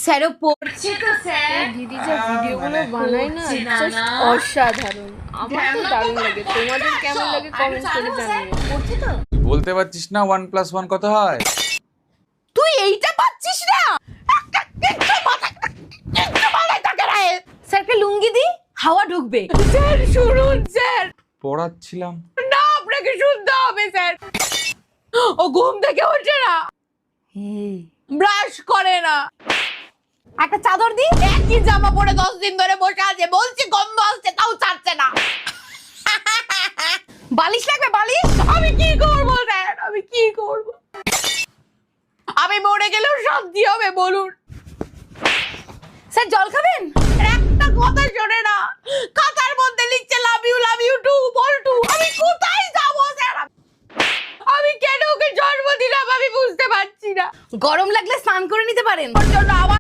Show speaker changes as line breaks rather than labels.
স্যারও পড়ছে তো স্যার।
দিদি যা ভিডিওগুলো বানায় না জাস্ট অসাধারণ। আমার তো দারুণ লাগে, তোমাদের কেমন লাগে কমেন্ট করে জানিও।
পড়ছে তো।
বলতে পারছিস না 1+1 কত হয়?
তুই এইটা পাচ্ছিস না? স্যারকে লুঙ্গি দি, হাওয়া ঢুকবে। স্যার শুনুন স্যার।
পড়াচ্ছিলাম।
না, আপনাকে শুনতে হবে স্যার। ও ঘুম থেকে ওঠে না, ব্রাশ করে না, একটা চাদর দি, একই জামা পরে 10 দিন ধরে বসে আছে, বলছি গন্ধ আসছে তাও ছাড়ছে না। বালিশ লাগবে বালিশ? আমি কি করবো স্যার, আমি কি করবো? আমি মরে গেলেও শান্তি হবে বলুন? স্যার জল খাবেন? একটা কথা শোনে না, খাতার মধ্যে লিখছে লাভ ইউ টু বল্টু। আমি কোথায় যাবো স্যার? আমি কেন ওকে জন্ম দিলাম আমি বুঝতে পারছি না। গরম লাগলে স্নান করে নিতে পারেন। ওর জন্য আমার